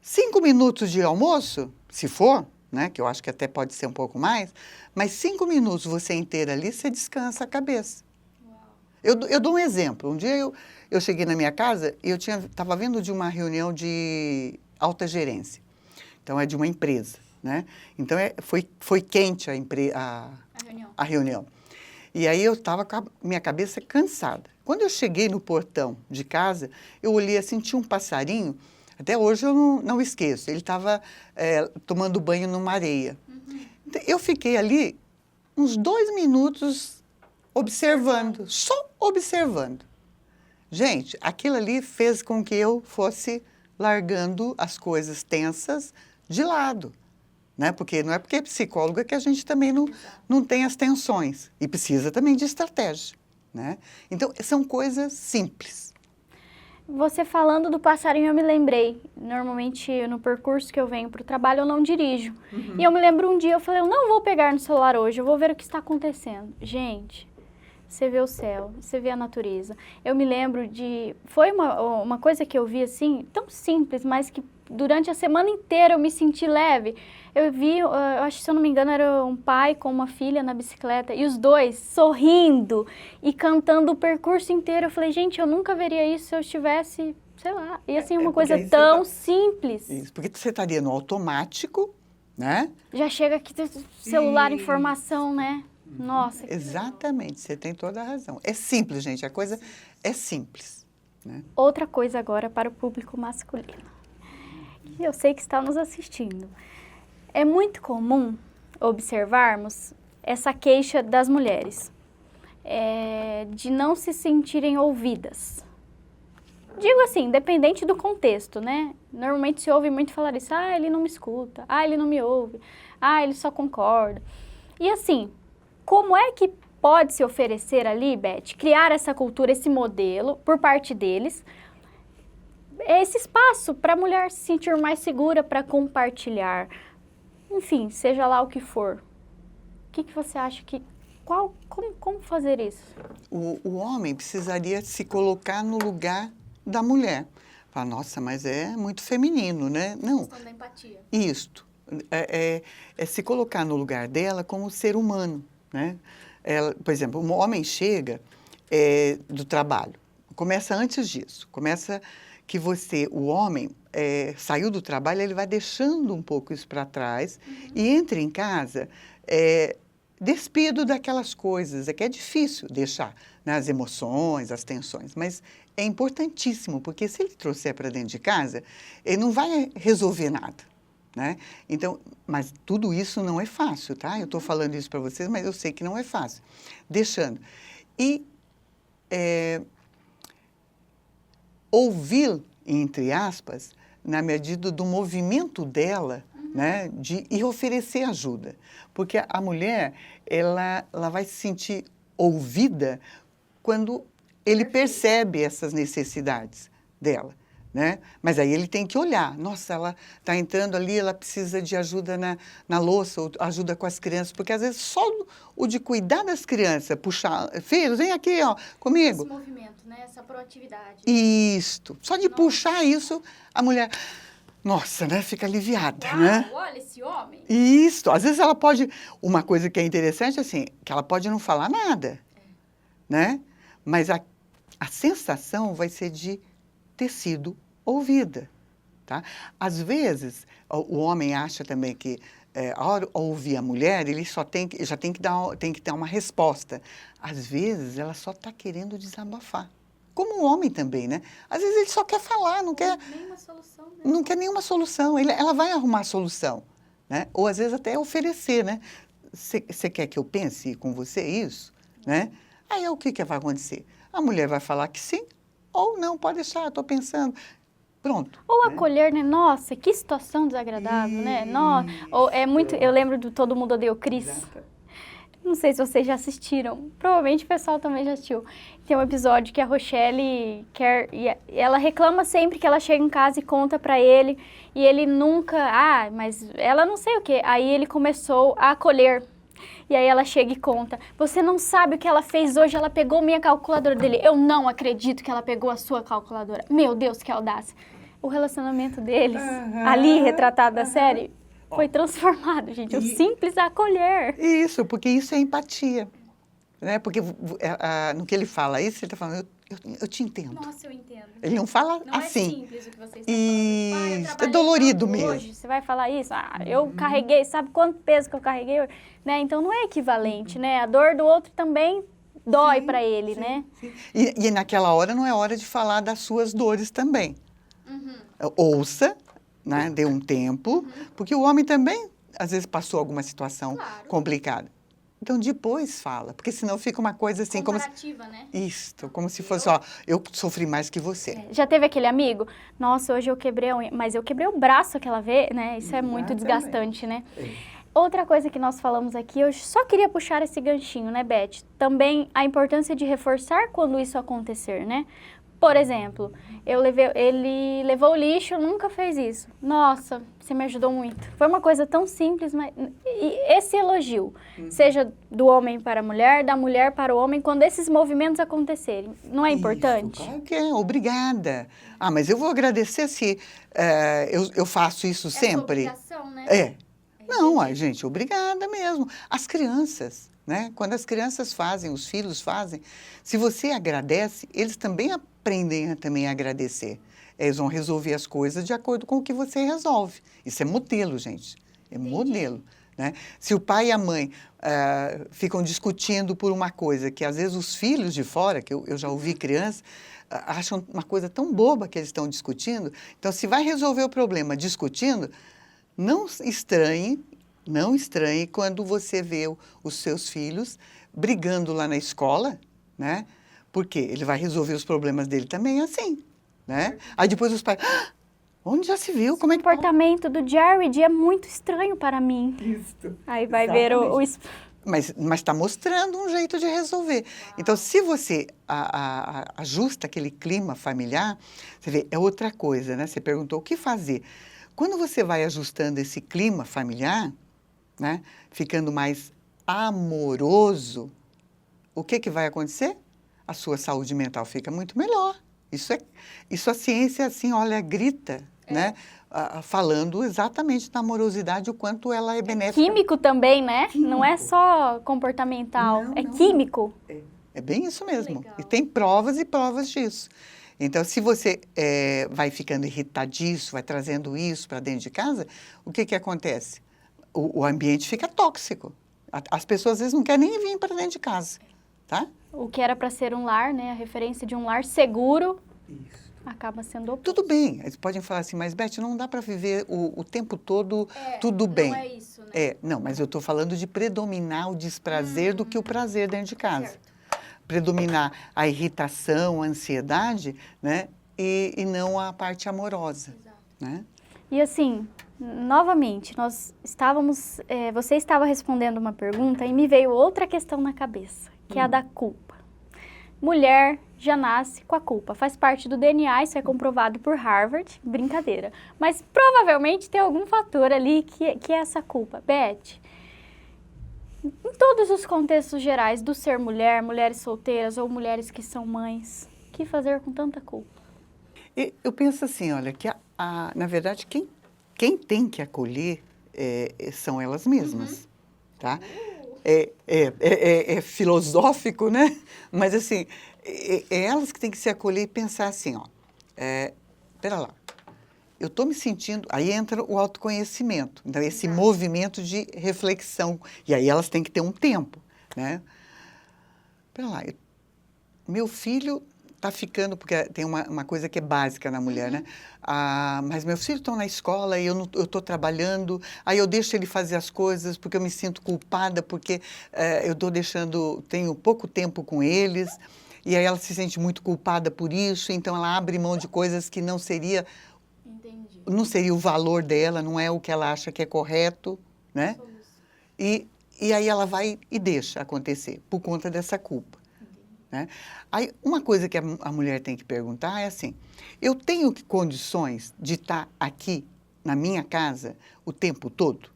5 minutos de almoço, se for, né? Que eu acho que até pode ser um pouco mais, mas 5 minutos você inteira ali, você descansa a cabeça. Eu dou um exemplo. Um dia eu cheguei na minha casa e eu estava vindo de uma reunião de alta gerência. Então, é de uma empresa, né? Então, foi quente a reunião. E aí eu estava com a minha cabeça cansada. Quando eu cheguei no portão de casa, eu olhei assim, tinha um passarinho, até hoje eu não esqueço, ele estava tomando banho numa areia. Então, eu fiquei ali uns 2 minutos observando, só observando. Gente, aquilo ali fez com que eu fosse largando as coisas tensas de lado, né? Porque não é porque é psicóloga que a gente também não tem as tensões e precisa também de estratégia, né? Então, são coisas simples. Você falando do passarinho, eu me lembrei. Normalmente, no percurso que eu venho para o trabalho, eu não dirijo. E eu me lembro um dia, eu falei, eu não vou pegar no celular hoje, eu vou ver o que está acontecendo. Gente, você vê o céu, você vê a natureza. Eu me lembro foi uma coisa que eu vi assim, tão simples, mas que durante a semana inteira eu me senti leve. Eu vi, eu acho que se eu não me engano, era um pai com uma filha na bicicleta, e os dois sorrindo e cantando o percurso inteiro. Eu falei, gente, eu nunca veria isso se eu estivesse, sei lá. E assim, uma coisa tão simples. Isso, porque você estaria no automático, né? Já chega aqui, celular, informação, né? Nossa. Exatamente, você tem toda a razão. É simples, gente, a coisa é simples, né? Outra coisa agora para o público masculino. Eu sei que está nos assistindo. É muito comum observarmos essa queixa das mulheres, de não se sentirem ouvidas. Digo assim, independente do contexto, né? Normalmente se ouve muito falar isso, ele não me escuta, ele não me ouve, ele só concorda. E assim, como é que pode se oferecer ali, Beth, criar essa cultura, esse modelo por parte deles, esse espaço para a mulher se sentir mais segura para compartilhar, enfim, seja lá o que for. O que você acha como fazer isso? O homem precisaria se colocar no lugar da mulher. Fala, nossa, mas é muito feminino, né? Não. Questão da empatia. Isto. É se colocar no lugar dela como ser humano, né? Por exemplo, um homem chega do trabalho. Começa antes disso. Começa que o homem, saiu do trabalho, ele vai deixando um pouco isso para trás e entra em casa despido daquelas coisas. É que é difícil deixar, né, as emoções, as tensões, mas é importantíssimo, porque se ele trouxer para dentro de casa, ele não vai resolver nada, né? Então, mas tudo isso não é fácil, tá? Eu estou falando isso para vocês, mas eu sei que não é fácil. Deixando. E ouvir, entre aspas, na medida do movimento dela, né, e oferecer ajuda. Porque a mulher, ela vai se sentir ouvida quando ele percebe essas necessidades dela, né? Mas aí ele tem que olhar. Nossa, ela está entrando ali, ela precisa de ajuda na louça, ou ajuda com as crianças, porque às vezes só o de cuidar das crianças, puxar, filhos, vem aqui, ó, comigo. Esse movimento, né? Essa proatividade. Isto. Só de puxar isso, a mulher, nossa, né? Fica aliviada, né? Olha esse homem. Isso. Às vezes ela pode, uma coisa que é interessante, assim, que ela pode não falar nada, né? Mas a sensação vai ser de ter sido ouvida, tá? Às vezes, o homem acha também que, ao ouvir a mulher, ele já tem que dar uma resposta. Às vezes, ela só está querendo desabafar. Como o homem também, né? Às vezes, ele só quer falar, não quer... Nenhuma solução, né? Não quer nenhuma solução. Ela vai arrumar a solução, né? Ou, às vezes, até oferecer, né? Você quer que eu pense com você isso? Né? Aí, o que vai acontecer? A mulher vai falar que sim, ou não, pode deixar, estou pensando. Pronto. Ou né? acolher, né? Nossa, que situação desagradável, né? Nossa, eu lembro do Todo Mundo Odeia o Chris. Não sei se vocês já assistiram. Provavelmente o pessoal também já assistiu. Tem um episódio que a Rochelle quer... ela reclama sempre que ela chega em casa e conta pra ele. E ele nunca... mas ela não sei o quê. Aí ele começou a acolher. E aí ela chega e conta, você não sabe o que ela fez hoje, ela pegou minha calculadora dele. Eu não acredito que ela pegou a sua calculadora. Meu Deus, que audácia. O relacionamento deles, ali retratado na série, foi transformado, gente. O simples acolher. Isso, porque isso é empatia. Né? Porque no que ele fala isso, ele está falando, eu te entendo. Nossa, eu entendo. Ele não fala Não assim. é simples o que você está falando. Isso, é dolorido mesmo. Hoje, você vai falar isso? Eu carreguei, sabe quanto peso que eu carreguei hoje? Né? Então, não é equivalente, né? A dor do outro também dói para ele, né? Sim. E naquela hora não é hora de falar das suas dores também. Ouça, né? Dê um tempo, porque o homem também, às vezes, passou alguma situação complicada. Então, depois fala, porque senão fica uma coisa assim, comparativa, né? Isso, como se fosse, ó, eu sofri mais que você. Já teve aquele amigo? Nossa, hoje eu quebrei a unha, mas eu quebrei o braço aquela vez, né? Isso é muito desgastante, né? Outra coisa que nós falamos aqui, eu só queria puxar esse ganchinho, né, Beth? Também a importância de reforçar quando isso acontecer, né? Por exemplo, ele levou o lixo, nunca fez isso. Nossa, você me ajudou muito. Foi uma coisa tão simples, mas e esse elogio, seja do homem para a mulher, da mulher para o homem, quando esses movimentos acontecerem, não é importante? Claro que é, obrigada. Ah, mas eu vou agradecer se eu faço isso sempre. Obrigação, né? Não, gente, obrigada mesmo. As crianças, né? Quando as crianças fazem, os filhos fazem, se você agradece, eles também aprendem a também agradecer. Eles vão resolver as coisas de acordo com o que você resolve. Isso é modelo, gente. É modelo. Né? Se o pai e a mãe ficam discutindo por uma coisa que, às vezes, os filhos de fora, que eu já ouvi crianças, acham uma coisa tão boba que eles estão discutindo. Então, se vai resolver o problema discutindo, não estranhe quando você vê os seus filhos brigando lá na escola, né? Porque ele vai resolver os problemas dele também assim, né? Aí depois os pais, onde já se viu? Como é que... O comportamento do Jared é muito estranho para mim. Isso. Aí vai ver o... Mas está mostrando um jeito de resolver. Então, se você ajusta aquele clima familiar, você vê, é outra coisa, né? Você perguntou o que fazer. Quando você vai ajustando esse clima familiar, né, ficando mais amoroso, o que vai acontecer? A sua saúde mental fica muito melhor. Isso a ciência, assim, olha, grita, né? Falando exatamente da amorosidade, o quanto ela é benéfica. Químico também, né? Químico. Não é só comportamental, não, químico. É bem isso mesmo. Legal. E tem provas e provas disso. Então, se você vai ficando irritadiço, vai trazendo isso para dentro de casa, o que acontece? O ambiente fica tóxico. As pessoas, às vezes, não querem nem vir para dentro de casa, tá? O que era para ser um lar, né? A referência de um lar seguro, acaba sendo oposto. Tudo bem. Eles podem falar assim, mas, Beth, não dá para viver o tempo todo tudo bem. Não é isso, né? Não, mas eu estou falando de predominar o desprazer do que o prazer dentro de casa. Certo. Predominar a irritação, a ansiedade, né? E não a parte amorosa. Exato. Né? E assim, novamente, você estava respondendo uma pergunta e me veio outra questão na cabeça, que é a da culpa. Mulher já nasce com a culpa, faz parte do DNA, isso é comprovado por Harvard, brincadeira. Mas provavelmente tem algum fator ali que é essa culpa. Beth, em todos os contextos gerais do ser mulher, mulheres solteiras ou mulheres que são mães, o que fazer com tanta culpa? Eu penso assim, olha, que na verdade quem tem que acolher são elas mesmas, tá? É filosófico, né? Mas assim, é elas que têm que se acolher e pensar assim, ó, pera lá, eu estou me sentindo... Aí entra o autoconhecimento, então esse movimento de reflexão. E aí elas têm que ter um tempo, né? Pera lá, meu filho está ficando... Porque tem uma coisa que é básica na mulher, né? Mas meus filhos estão na escola e eu estou trabalhando, aí eu deixo ele fazer as coisas porque eu me sinto culpada, porque eu estou tenho pouco tempo com eles, e aí ela se sente muito culpada por isso, então ela abre mão de coisas que não seria o valor dela, não é o que ela acha que é correto, né? E aí ela vai e deixa acontecer, por conta dessa culpa. Né? Aí, uma coisa que a mulher tem que perguntar é assim, eu tenho condições de estar aqui na minha casa o tempo todo?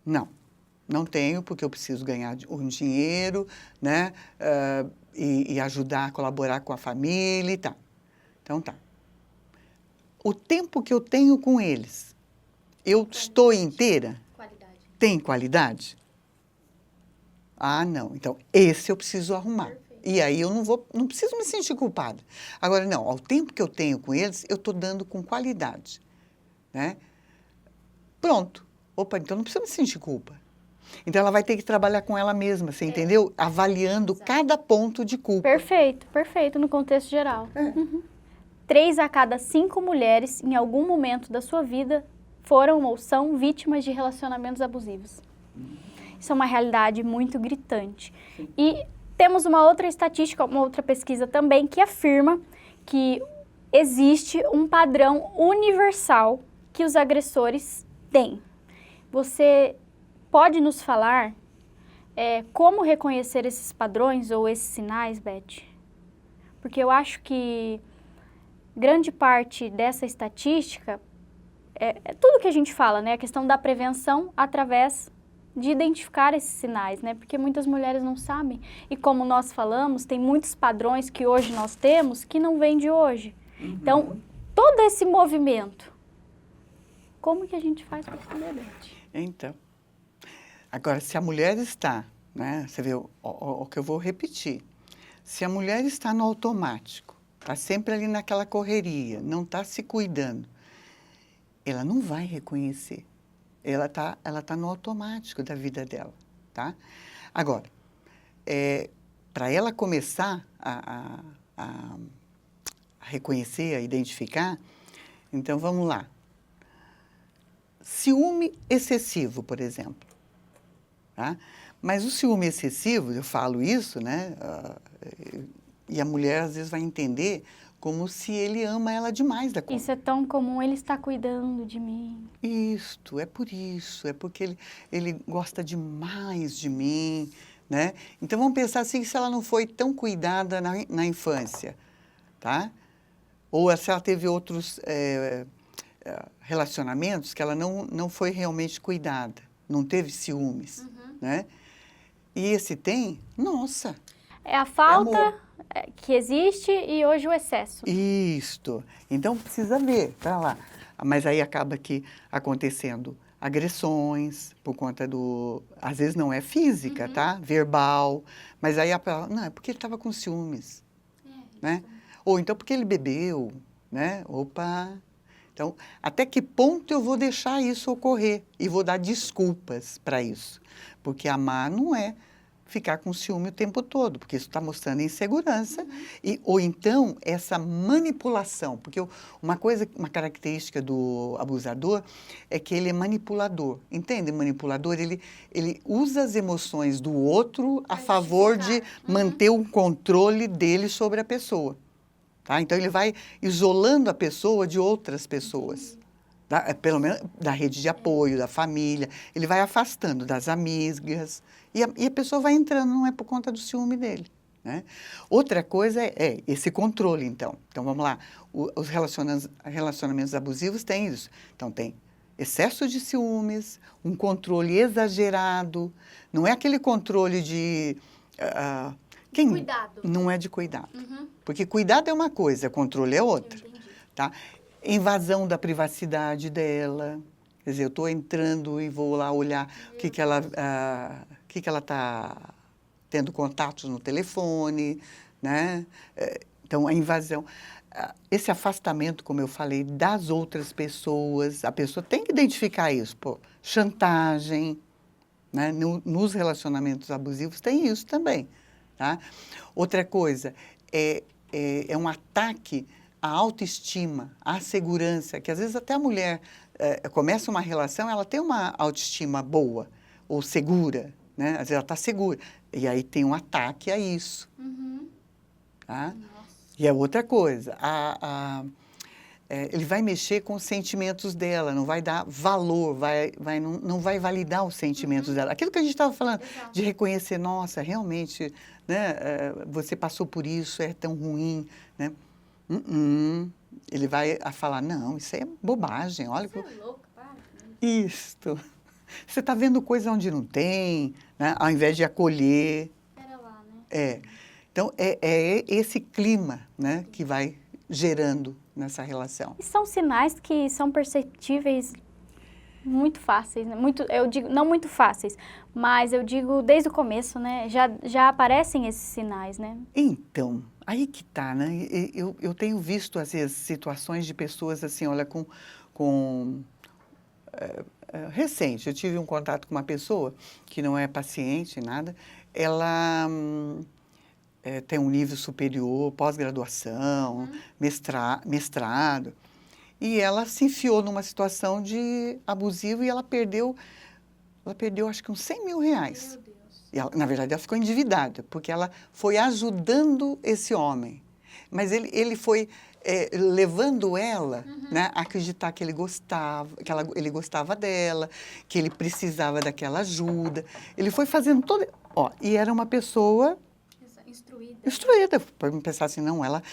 Não tenho, porque eu preciso ganhar um dinheiro, né? E ajudar a colaborar com a família e tal. Então, tá. O tempo que eu tenho com eles, Eu estou inteira? Qualidade. Tem qualidade? Ah, não. Então, esse eu preciso arrumar. E aí eu não preciso me sentir culpada. Agora, não, ao tempo que eu tenho com eles, eu estou dando com qualidade, né? Pronto. Opa, então não precisa me sentir culpa. Então, ela vai ter que trabalhar com ela mesma, você entendeu? Avaliando cada ponto de culpa. Perfeito, perfeito no contexto geral. 3 a cada 5 mulheres, em algum momento da sua vida, foram ou são vítimas de relacionamentos abusivos. Isso é uma realidade muito gritante. E temos uma outra estatística, uma outra pesquisa também, que afirma que existe um padrão universal que os agressores têm. Você pode nos falar como reconhecer esses padrões ou esses sinais, Beth? Porque eu acho que grande parte dessa estatística é tudo que a gente fala, né? A questão da prevenção através de identificar esses sinais, né? Porque muitas mulheres não sabem. E como nós falamos, tem muitos padrões que hoje nós temos que não vêm de hoje. Então, todo esse movimento, como que a gente faz para saber, Beth? Então, agora, se a mulher está, né? Você vê o que eu vou repetir. Se a mulher está no automático, está sempre ali naquela correria, não está se cuidando, ela não vai reconhecer. Ela tá no automático da vida dela, tá? Agora, para ela começar a reconhecer, a identificar, então vamos lá. Ciúme excessivo, por exemplo, tá? Mas o ciúme excessivo, eu falo isso, né? E a mulher às vezes vai entender como se ele ama ela demais da conta. Isso é tão comum, ele está cuidando de mim. Isto, é por isso, é porque ele gosta demais de mim, né? Então, vamos pensar assim, se ela não foi tão cuidada na infância, tá? Ou se ela teve outros relacionamentos que ela não foi realmente cuidada, não teve ciúmes, né? E esse tem, nossa... É a falta que existe e hoje o excesso. Isto. Então, precisa ver, tá lá. Mas aí acaba que acontecendo agressões por conta do... Às vezes não é física, tá? Verbal. Mas aí não, é porque ele estava com ciúmes, né? Ou então porque ele bebeu, né? Opa! Então, até que ponto eu vou deixar isso ocorrer? E vou dar desculpas para isso. Porque amar não é ficar com ciúme o tempo todo, porque isso está mostrando insegurança, ou então essa manipulação, porque uma característica do abusador é que ele é manipulador, entende? Manipulador, ele usa as emoções do outro a favor de manter o controle dele sobre a pessoa, tá? Então, ele vai isolando a pessoa de outras pessoas. Pelo menos da rede de apoio, da família, ele vai afastando das amigas, e a pessoa vai entrando, não é por conta do ciúme dele, né? Outra coisa é esse controle, então. Então, vamos lá, os relacionamentos abusivos têm isso. Então, tem excesso de ciúmes, um controle exagerado, não é aquele controle de... Cuidado. Não é de cuidado, porque cuidado é uma coisa, controle é outra, tá? Invasão da privacidade dela. Quer dizer, eu estou entrando e vou lá olhar o que ela está tendo contatos no telefone, né? Então, a invasão. Esse afastamento, como eu falei, das outras pessoas, a pessoa tem que identificar isso. Pô, chantagem, né? Nos relacionamentos abusivos tem isso também, tá? Outra coisa, é um ataque à autoestima, à segurança, que às vezes até a mulher começa uma relação, ela tem uma autoestima boa ou segura, né? Às vezes ela está segura. E aí tem um ataque a isso. Tá? E é outra coisa. Ele vai mexer com os sentimentos dela, não vai dar valor, não vai validar os sentimentos dela. Aquilo que a gente estava falando, de reconhecer, nossa, realmente, né, você passou por isso, é tão ruim, né? Ele vai falar, não, isso é bobagem, olha... Você é louco, para. Isto. Você está vendo coisa onde não tem, né? Ao invés de acolher. Era lá, né? Então, é esse clima, né, que vai gerando nessa relação. E são sinais que são perceptíveis muito fáceis, né? Eu digo, não muito fáceis, mas eu digo desde o começo, né? Já aparecem esses sinais, né? Então, aí que tá, né? Eu tenho visto, às vezes, situações de pessoas assim, olha, recente, eu tive um contato com uma pessoa que não é paciente, nada, ela tem um nível superior, pós-graduação, mestrado, e ela se enfiou numa situação de abusivo e ela perdeu acho que uns 100 mil reais. Meu Deus. E ela, na verdade, ela ficou endividada, porque ela foi ajudando esse homem. Mas ele foi levando ela, né, a acreditar que ele gostava, ele gostava dela, que ele precisava daquela ajuda. Ele foi fazendo todo... Ó, e era uma pessoa... Instruída. Pode pensar assim, não, ela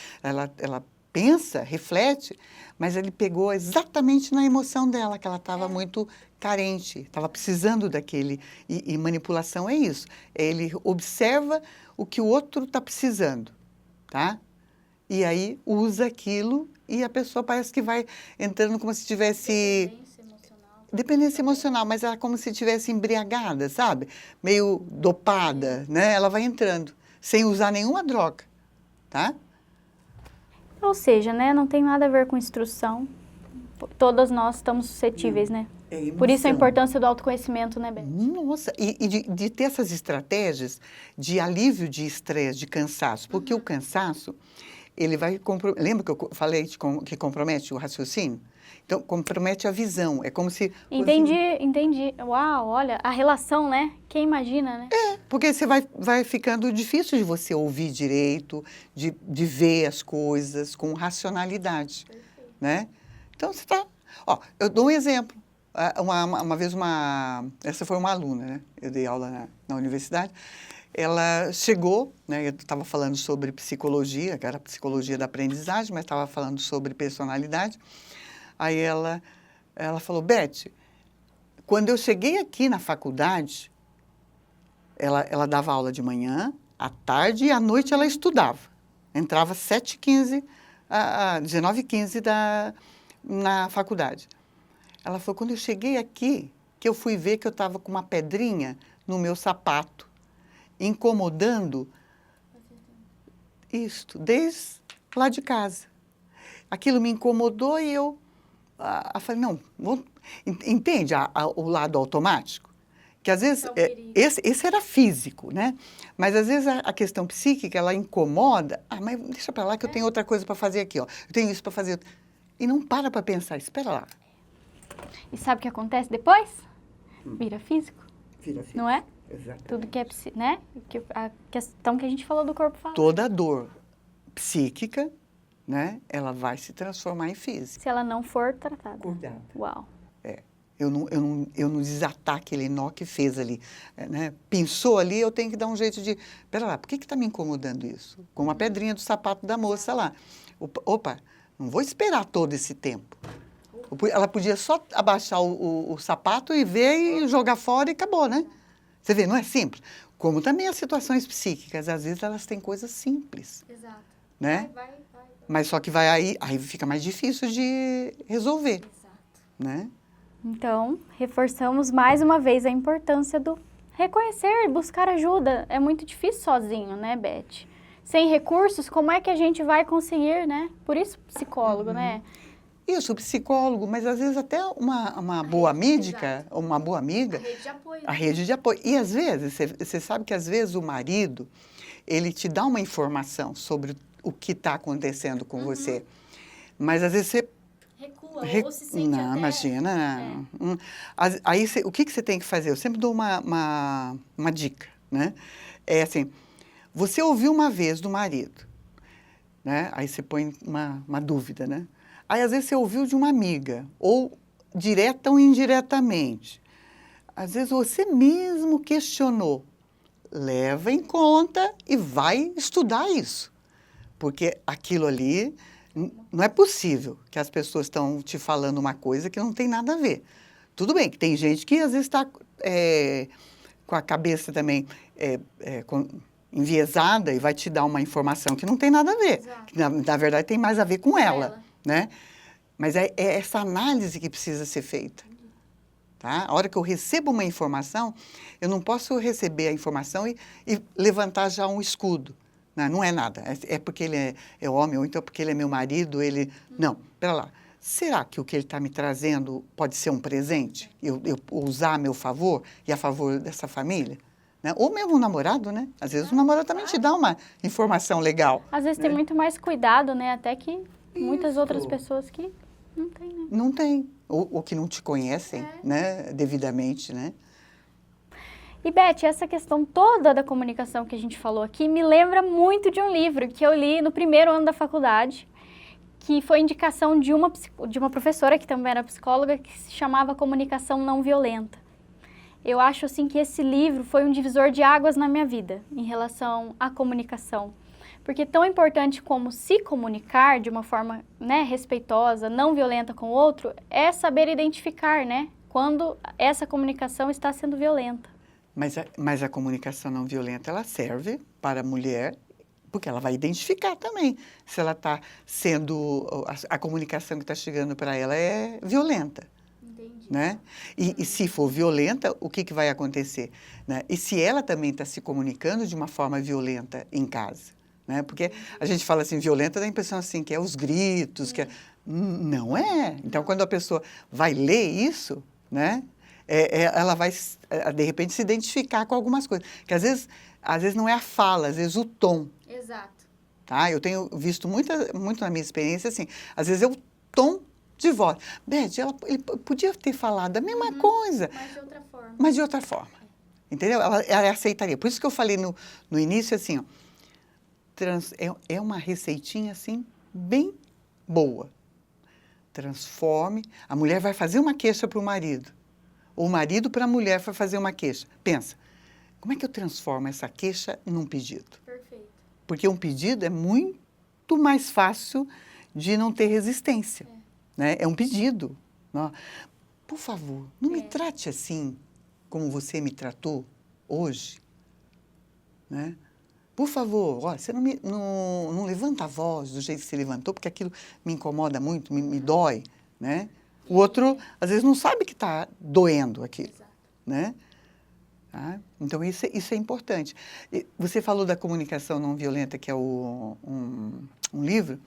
pensa, reflete, mas ele pegou exatamente na emoção dela, que ela estava muito carente, estava precisando daquele. E manipulação é isso. Ele observa o que o outro está precisando, tá? E aí usa aquilo e a pessoa parece que vai entrando como se tivesse... Dependência emocional, mas ela como se estivesse embriagada, sabe? Meio dopada, né? Ela vai entrando, sem usar nenhuma droga, tá? Ou seja, né, não tem nada a ver com instrução. Todas nós estamos suscetíveis, né? Por isso a importância do autoconhecimento, né, Beth? Nossa, e de ter essas estratégias de alívio de estresse, de cansaço, porque o cansaço, ele vai... Lembra que eu falei que compromete o raciocínio? Então, compromete a visão, é como se... Entendi. Uau, olha, a relação, né? Quem imagina, né? Porque você vai ficando difícil de você ouvir direito, de ver as coisas com racionalidade, né? Então, você está... Ó, eu dou um exemplo. Uma vez, essa foi uma aluna, né? Eu dei aula na universidade. Ela chegou, né? Eu estava falando sobre psicologia, que era psicologia da aprendizagem, mas estava falando sobre personalidade. Aí ela falou, Beth, quando eu cheguei aqui na faculdade, ela dava aula de manhã, à tarde e à noite ela estudava. Entrava às 7h15, 19h15 na faculdade. Ela falou, quando eu cheguei aqui, que eu fui ver que eu estava com uma pedrinha no meu sapato, incomodando isto, desde lá de casa. Aquilo me incomodou e eu falei, não, entende o lado automático? Que às vezes, esse era físico, né? Mas às vezes a questão psíquica, ela incomoda. Mas deixa para lá que eu tenho outra coisa para fazer aqui, ó. Eu tenho isso para fazer. E não para pensar, espera lá. E sabe o que acontece depois? Vira físico. Vira físico. Não é? Exatamente. Tudo que é, né? A questão que a gente falou do corpo fala. Toda dor psíquica, né? Ela vai se transformar em física. Se ela não for tratada. Cuidado. Uau. Eu não desatar aquele nó que fez ali, né? Pensou ali, eu tenho que dar um jeito de... Pera lá, por que está me incomodando isso? Com uma pedrinha do sapato da moça lá. Opa, não vou esperar todo esse tempo. Ela podia só abaixar o sapato e ver e jogar fora e acabou, né? Você vê, não é simples? Como também as situações psíquicas, às vezes elas têm coisas simples. Exato. Né? Vai. Mas só que aí fica mais difícil de resolver. Exato. Né? Então, reforçamos mais uma vez a importância do reconhecer, buscar ajuda. É muito difícil sozinho, né, Beth? Sem recursos, como é que a gente vai conseguir, né? Por isso, psicólogo, né? Isso, psicólogo, mas às vezes até uma boa amiga, uma boa amiga. A rede de apoio. A rede de apoio. E às vezes, você sabe que às vezes o marido, ele te dá uma informação sobre o que está acontecendo com você. Mas às vezes você... Recua, ou se sente não, até... imagina. Aí, o que você tem que fazer? Eu sempre dou uma dica, né? É assim, você ouviu uma vez do marido, né? Aí você põe uma dúvida, né? Aí, às vezes, você ouviu de uma amiga, ou direta ou indiretamente. Às vezes, você mesmo questionou. Leva em conta e vai estudar isso. Porque aquilo ali... Não é possível que as pessoas estão te falando uma coisa que não tem nada a ver. Tudo bem que tem gente que às vezes está com a cabeça também enviesada e vai te dar uma informação que não tem nada a ver. Que, na verdade, tem mais a ver com ela. Né? Mas é essa análise que precisa ser feita. Tá? A hora que eu recebo uma informação, eu não posso receber a informação e levantar já um escudo. Não é nada. É porque ele é homem, ou então porque ele é meu marido, ele... Não, pera lá. Será que o que ele está me trazendo pode ser um presente? Eu usar a meu favor e a favor dessa família? Né? Ou mesmo um namorado, né? Às vezes o namorado também te dá uma informação legal. Às vezes tem muito mais cuidado, né? Até que muitas outras pessoas que não têm, né? Não tem. Ou que não te conhecem, né? Devidamente, né? E, Beth, essa questão toda da comunicação que a gente falou aqui me lembra muito de um livro que eu li no primeiro ano da faculdade, que foi indicação de uma professora que também era psicóloga, que se chamava Comunicação Não Violenta. Eu acho, assim, que esse livro foi um divisor de águas na minha vida, em relação à comunicação. Porque tão importante como se comunicar de uma forma, né, respeitosa, não violenta com o outro, é saber identificar, né, quando essa comunicação está sendo violenta. Mas a comunicação não violenta, ela serve para a mulher, porque ela vai identificar também se ela está sendo, a comunicação que está chegando para ela é violenta. Entendi. Né? E se for violenta, o que vai acontecer? Né? E se ela também está se comunicando de uma forma violenta em casa? Né? Porque a gente fala assim, violenta, dá a impressão assim, que é os gritos, que é... Não é. Então, quando a pessoa vai ler isso, né? Ela vai, de repente, se identificar com algumas coisas. Que às vezes não é a fala, às vezes o tom. Exato. Tá? Eu tenho visto muito na minha experiência, assim, às vezes é o tom de voz. Beth, ele podia ter falado a mesma coisa. Mas de outra forma. Mas de outra forma. Entendeu? Ela aceitaria. Por isso que eu falei no início, assim, ó, é uma receitinha, assim, bem boa. Transforme. A mulher vai fazer uma queixa para o marido. Ou o marido para a mulher vai fazer uma queixa. Pensa, como é que eu transformo essa queixa num pedido? Perfeito. Porque um pedido é muito mais fácil de não ter resistência. Né? É um pedido. Não? Por favor, não me trate assim como você me tratou hoje. Né? Por favor, olha, você não levanta a voz do jeito que você levantou, porque aquilo me incomoda muito, me dói. Né? O outro, às vezes, não sabe que está doendo aquilo. Né? Tá? Então, isso é importante. Você falou da comunicação não violenta, que é um livro.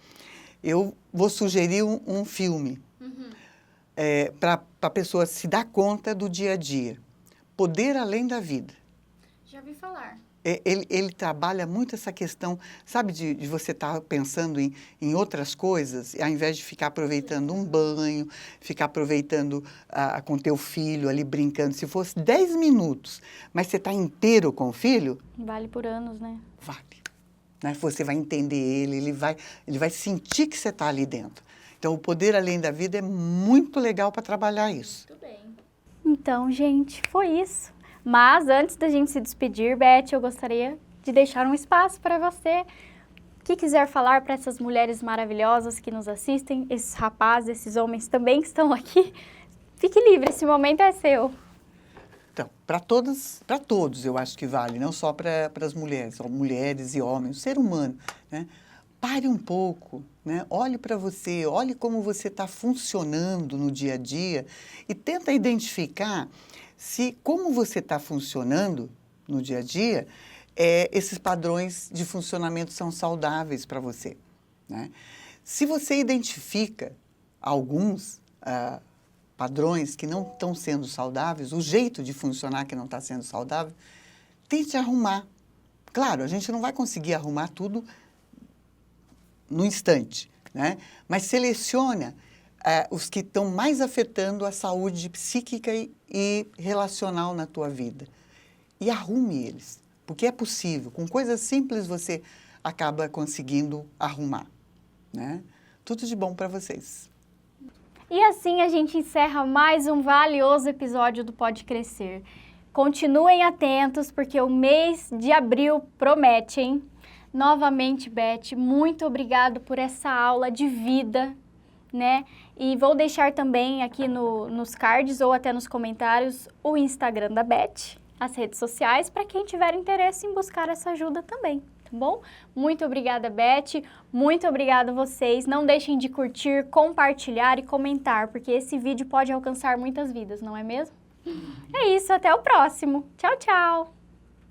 Eu vou sugerir um filme para a pessoa se dar conta do dia a dia. Poder Além da Vida. Já vi falar. Ele trabalha muito essa questão, sabe, de você estar pensando em outras coisas, ao invés de ficar aproveitando um banho, ficar aproveitando com teu filho ali brincando. Se fosse 10 minutos, mas você está inteiro com o filho... Vale por anos, né? Vale. Né? Você vai entender ele vai sentir que você está ali dentro. Então, o Poder Além da Vida é muito legal para trabalhar isso. Muito bem. Então, gente, foi isso. Mas, antes da gente se despedir, Beth, eu gostaria de deixar um espaço para você que quiser falar para essas mulheres maravilhosas que nos assistem, esses rapazes, esses homens também que estão aqui. Fique livre, esse momento é seu. Então, para todos eu acho que vale, não só para as mulheres, mulheres e homens, o ser humano, né? Pare um pouco, né? Olhe para você, olhe como você está funcionando no dia a dia e tenta identificar se como você está funcionando no dia a dia, esses padrões de funcionamento são saudáveis para você. Né? Se você identifica alguns padrões que não estão sendo saudáveis, o jeito de funcionar que não está sendo saudável, tente arrumar. Claro, a gente não vai conseguir arrumar tudo no instante, né? Mas seleciona os que estão mais afetando a saúde psíquica e relacional na tua vida. E arrume eles, porque é possível. Com coisas simples você acaba conseguindo arrumar. Né? Tudo de bom para vocês. E assim a gente encerra mais um valioso episódio do Pode Crescer. Continuem atentos, porque o mês de abril promete, hein? Novamente, Beth, muito obrigado por essa aula de vida, né? E vou deixar também aqui nos cards ou até nos comentários o Instagram da Beth, as redes sociais, para quem tiver interesse em buscar essa ajuda também, tá bom? Muito obrigada, Beth, muito obrigada a vocês. Não deixem de curtir, compartilhar e comentar, porque esse vídeo pode alcançar muitas vidas, não é mesmo? É isso, até o próximo. Tchau, tchau!